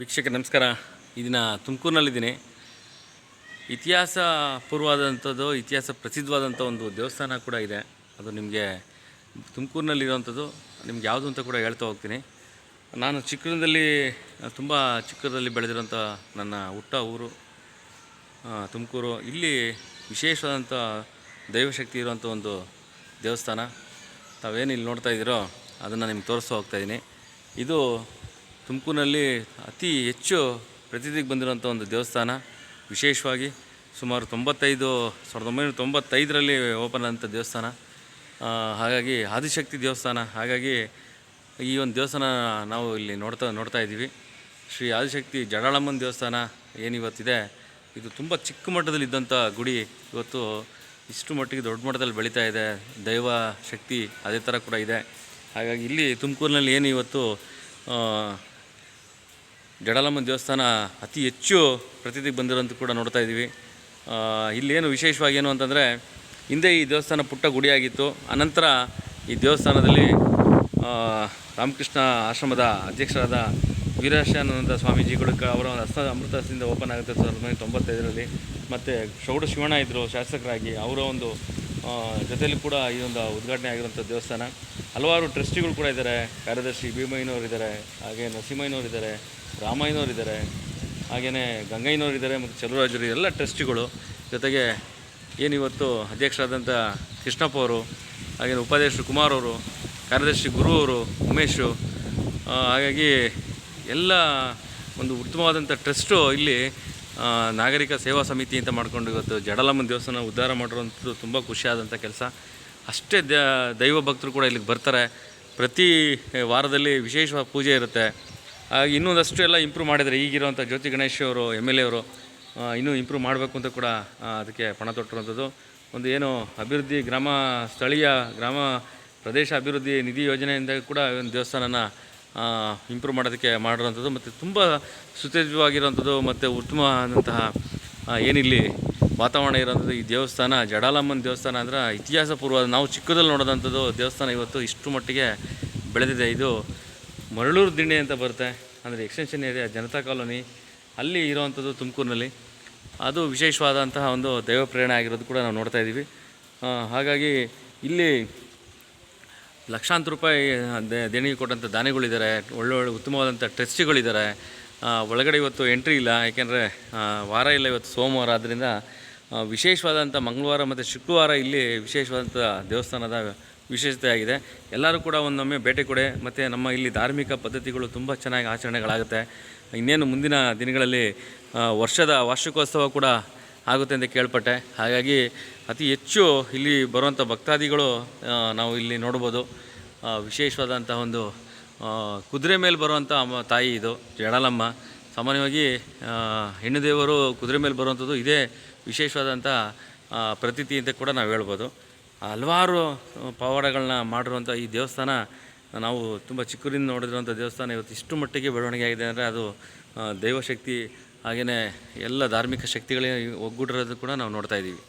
ವೀಕ್ಷಕ ನಮಸ್ಕಾರ. ಇದನ್ನ ತುಮಕೂರಿನಲ್ಲಿದ್ದೀನಿ. ಇತಿಹಾಸ ಪೂರ್ವವಾದಂಥದ್ದು, ಇತಿಹಾಸ ಪ್ರಸಿದ್ಧವಾದಂಥ ಒಂದು ದೇವಸ್ಥಾನ ಕೂಡ ಇದೆ. ಅದು ನಿಮಗೆ ತುಮಕೂರಿನಲ್ಲಿರುವಂಥದ್ದು. ನಿಮ್ಗೆ ಯಾವುದು ಅಂತ ಕೂಡ ಹೇಳ್ತಾ ಹೋಗ್ತೀನಿ. ನಾನು ಚಿಕ್ಕದಲ್ಲಿ ತುಂಬ ಚಿಕ್ಕದಲ್ಲಿ ಬೆಳೆದಿರೋಂಥ ನನ್ನ ಹುಟ್ಟ ಊರು ತುಮಕೂರು. ಇಲ್ಲಿ ವಿಶೇಷವಾದಂಥ ದೈವಶಕ್ತಿ ಇರುವಂಥ ಒಂದು ದೇವಸ್ಥಾನ. ತಾವೇನು ಇಲ್ಲಿ ನೋಡ್ತಾ ಇದ್ದೀರೋ ಅದನ್ನು ನಿಮ್ಗೆ ತೋರಿಸ್ತಾ ಹೋಗ್ತಾಯಿದ್ದೀನಿ. ಇದು ತುಮಕೂರಿನಲ್ಲಿ ಅತಿ ಹೆಚ್ಚು ಪ್ರಸಿದ್ಧಿಗೆ ಬಂದಿರುವಂಥ ಒಂದು ದೇವಸ್ಥಾನ. ವಿಶೇಷವಾಗಿ ಸುಮಾರು 1995ರಲ್ಲಿ ಓಪನ್ ಆದಂಥ ದೇವಸ್ಥಾನ. ಹಾಗಾಗಿ ಆದಿಶಕ್ತಿ ದೇವಸ್ಥಾನ. ಹಾಗಾಗಿ ಈ ಒಂದು ದೇವಸ್ಥಾನ ನಾವು ಇಲ್ಲಿ ನೋಡ್ತಾ ಇದ್ದೀವಿ. ಶ್ರೀ ಆದಿಶಕ್ತಿ ಜಡಾಳಮ್ಮನ ದೇವಸ್ಥಾನ ಏನಿವತ್ತಿದೆ, ಇದು ತುಂಬ ಚಿಕ್ಕ ಮಟ್ಟದಲ್ಲಿದ್ದಂಥ ಗುಡಿ ಇವತ್ತು ಇಷ್ಟು ಮಟ್ಟಿಗೆ ದೊಡ್ಡ ಮಟ್ಟದಲ್ಲಿ ಬೆಳೀತಾ ಇದೆ. ದೈವ ಶಕ್ತಿ ಅದೇ ಥರ ಕೂಡ ಇದೆ. ಹಾಗಾಗಿ ಇಲ್ಲಿ ತುಮಕೂರಿನಲ್ಲಿ ಏನು ಇವತ್ತು ಜಡಾಳಮ್ಮನ ದೇವಸ್ಥಾನ ಅತಿ ಹೆಚ್ಚು ಪ್ರಸಿದ್ಧಿಗೆ ಬಂದಿರೋಂಥ ಕೂಡ ನೋಡ್ತಾ ಇದ್ದೀವಿ. ಇಲ್ಲೇನು ವಿಶೇಷವಾಗಿ ಏನು ಅಂತಂದರೆ, ಹಿಂದೆ ಈ ದೇವಸ್ಥಾನ ಪುಟ್ಟ ಗುಡಿಯಾಗಿತ್ತು. ಅನಂತರ ಈ ದೇವಸ್ಥಾನದಲ್ಲಿ ರಾಮಕೃಷ್ಣ ಆಶ್ರಮದ ಅಧ್ಯಕ್ಷರಾದ ವೀರಶಾನಂದ ಸ್ವಾಮೀಜಿಗಳು ಅವರ ಅಮೃತದಿಂದ ಓಪನ್ ಆಗುತ್ತೆ 1995ರಲ್ಲಿ. ಮತ್ತು ಶೌಡ ಶಿವಣ್ಣ ಇದ್ದರು ಶಾಸಕರಾಗಿ, ಅವರ ಒಂದು ಜೊತೆಯಲ್ಲಿ ಕೂಡ ಈ ಒಂದು ಉದ್ಘಾಟನೆ ಆಗಿರುವಂಥ ದೇವಸ್ಥಾನ. ಹಲವಾರು ಟ್ರಸ್ಟಿಗಳು ಕೂಡ ಇದ್ದಾರೆ. ಕಾರ್ಯದರ್ಶಿ ಭೀಮಯ್ಯನವರು ಇದ್ದಾರೆ, ಹಾಗೆ ನರಸಿಂಹಯ್ಯನವರು ಇದ್ದಾರೆ, ರಾಮಯ್ಯನವರು ಇದ್ದಾರೆ, ಹಾಗೆಯೇ ಗಂಗಯ್ಯನವರು ಇದ್ದಾರೆ, ಮತ್ತು ಚಲುವರಾಜರು, ಎಲ್ಲ ಟ್ರಸ್ಟಿಗಳು. ಜೊತೆಗೆ ಏನಿವತ್ತು ಅಧ್ಯಕ್ಷರಾದಂಥ ಕೃಷ್ಣಪ್ಪ ಅವರು, ಹಾಗೆ ಉಪಾಧ್ಯಕ್ಷರು ಕುಮಾರ್ ಅವರು, ಕಾರ್ಯದರ್ಶಿ ಗುರು ಅವರು ಉಮೇಶು. ಹಾಗಾಗಿ ಎಲ್ಲ ಒಂದು ಉತ್ತಮವಾದಂಥ ಟ್ರಸ್ಟು ಇಲ್ಲಿ ನಾಗರಿಕ ಸೇವಾ ಸಮಿತಿ ಅಂತ ಮಾಡಿಕೊಂಡು ಇವತ್ತು ಜಡಾಳಮ್ಮನ ದೇವಸ್ಥಾನ ಉದ್ಧಾರ ಮಾಡಿರುವಂಥದ್ದು ತುಂಬ ಖುಷಿಯಾದಂಥ ಕೆಲಸ. ಅಷ್ಟೇ ದೈವ ಭಕ್ತರು ಕೂಡ ಇಲ್ಲಿಗೆ ಬರ್ತಾರೆ. ಪ್ರತಿ ವಾರದಲ್ಲಿ ವಿಶೇಷವಾದ ಪೂಜೆ ಇರುತ್ತೆ. ಹಾಗೆ ಇನ್ನೊಂದಷ್ಟು ಎಲ್ಲ ಇಂಪ್ರೂವ್ ಮಾಡಿದ್ದಾರೆ. ಈಗಿರುವಂಥ ಜ್ಯೋತಿ ಗಣೇಶ್ ಅವರು MLA ಅವರು ಇನ್ನೂ ಇಂಪ್ರೂವ್ ಮಾಡಬೇಕು ಅಂತ ಕೂಡ ಅದಕ್ಕೆ ಪಣ ತೊಟ್ಟಿರುವಂಥದ್ದು. ಒಂದು ಏನು ಅಭಿವೃದ್ಧಿ ಸ್ಥಳೀಯ ಗ್ರಾಮ ಪ್ರದೇಶ ಅಭಿವೃದ್ಧಿ ನಿಧಿ ಯೋಜನೆಯಿಂದ ಕೂಡ ಒಂದು ದೇವಸ್ಥಾನನ ಇಂಪ್ರೂವ್ ಮಾಡೋದಕ್ಕೆ ಮಾಡಿರುವಂಥದ್ದು. ಮತ್ತು ತುಂಬ ಸುಸಜ್ಜಿತವಾಗಿರುವಂಥದ್ದು ಮತ್ತು ಉತ್ತಮವಾದಂತಹ ಏನಿಲ್ಲಿ ವಾತಾವರಣ ಇರೋಂಥದ್ದು. ಈ ದೇವಸ್ಥಾನ ಜಡಾಳಮ್ಮನ ದೇವಸ್ಥಾನ ಅಂದರೆ ಇತಿಹಾಸ ಪೂರ್ವ ನಾವು ಚಿಕ್ಕದಲ್ಲಿ ನೋಡೋದಂಥದ್ದು ದೇವಸ್ಥಾನ ಇವತ್ತು ಇಷ್ಟು ಮಟ್ಟಿಗೆ ಬೆಳೆದಿದೆ. ಇದು ಮರಳೂರು ದಿಣ್ಣೆ ಅಂತ ಬರುತ್ತೆ, ಅಂದರೆ ಎಕ್ಸ್ಟೆನ್ಷನ್ ಏರಿಯಾ ಜನತಾ ಕಾಲೋನಿ ಅಲ್ಲಿ ಇರೋವಂಥದ್ದು ತುಮಕೂರಿನಲ್ಲಿ. ಅದು ವಿಶೇಷವಾದಂತಹ ಒಂದು ದೈವ ಪ್ರೇರಣೆ ಆಗಿರೋದು ಕೂಡ ನಾವು ನೋಡ್ತಾ ಇದ್ದೀವಿ. ಹಾಗಾಗಿ ಇಲ್ಲಿ ಲಕ್ಷಾಂತರ ರೂಪಾಯಿ ದೇಣಿಗೆ ಕೊಟ್ಟಂಥ ದಾನಿಗಳಿದ್ದಾರೆ, ಒಳ್ಳೊಳ್ಳೆ ಉತ್ತಮವಾದಂಥ ಟ್ರಸ್ಟಿಗಳಿದ್ದಾರೆ. ಒಳಗಡೆ ಇವತ್ತು ಎಂಟ್ರಿ ಇಲ್ಲ, ಏಕೆಂದರೆ ವಾರ ಇಲ್ಲ, ಇವತ್ತು ಸೋಮವಾರ. ಆದ್ದರಿಂದ ವಿಶೇಷವಾದಂಥ ಮಂಗಳವಾರ ಮತ್ತು ಶುಕ್ರವಾರ ಇಲ್ಲಿ ವಿಶೇಷವಾದಂಥ ದೇವಸ್ಥಾನದ ವಿಶೇಷತೆ ಆಗಿದೆ. ಎಲ್ಲರೂ ಕೂಡ ಒಂದೊಮ್ಮೆ ಭೇಟಿ ಕೊಡಿ. ಮತ್ತು ನಮ್ಮ ಇಲ್ಲಿ ಧಾರ್ಮಿಕ ಪದ್ಧತಿಗಳು ತುಂಬ ಚೆನ್ನಾಗಿ ಆಚರಣೆಗಳಾಗುತ್ತೆ. ಇನ್ನೇನು ಮುಂದಿನ ದಿನಗಳಲ್ಲಿ ವರ್ಷದ ವಾರ್ಷಿಕೋತ್ಸವ ಕೂಡ ಆಗುತ್ತೆ ಅಂತ ಕೇಳ್ಪಟ್ಟೆ. ಹಾಗಾಗಿ ಅತಿ ಹೆಚ್ಚು ಇಲ್ಲಿ ಬರುವಂಥ ಭಕ್ತಾದಿಗಳು ನಾವು ಇಲ್ಲಿ ನೋಡ್ಬೋದು. ವಿಶೇಷವಾದಂಥ ಒಂದು ಕುದುರೆ ಮೇಲೆ ಬರುವಂಥ ತಾಯಿ ಇದು ಜಡಾಳಮ್ಮ. ಸಾಮಾನ್ಯವಾಗಿ ಹೆಣ್ಣು ದೇವರು ಕುದುರೆ ಮೇಲೆ ಬರುವಂಥದ್ದು ಇದೇ ವಿಶೇಷವಾದಂಥ ಪ್ರತೀತಿ ಅಂತ ಕೂಡ ನಾವು ಹೇಳ್ಬೋದು. ಹಲವಾರು ಪವಾಡಗಳನ್ನ ಮಾಡಿರುವಂಥ ಈ ದೇವಸ್ಥಾನ ನಾವು ತುಂಬ ಚಿಕ್ಕರಿಂದ ನೋಡಿರುವಂಥ ದೇವಸ್ಥಾನ ಇವತ್ತು ಇಷ್ಟು ಮಟ್ಟಿಗೆ ಬೆಳವಣಿಗೆ ಆಗಿದೆ ಅಂದರೆ ಅದು ದೈವಶಕ್ತಿ, ಹಾಗೆಯೇ ಎಲ್ಲ ಧಾರ್ಮಿಕ ಶಕ್ತಿಗಳೇ ಒಗ್ಗೂಡಿರೋದು ಕೂಡ ನಾವು ನೋಡ್ತಾ ಇದ್ದೀವಿ.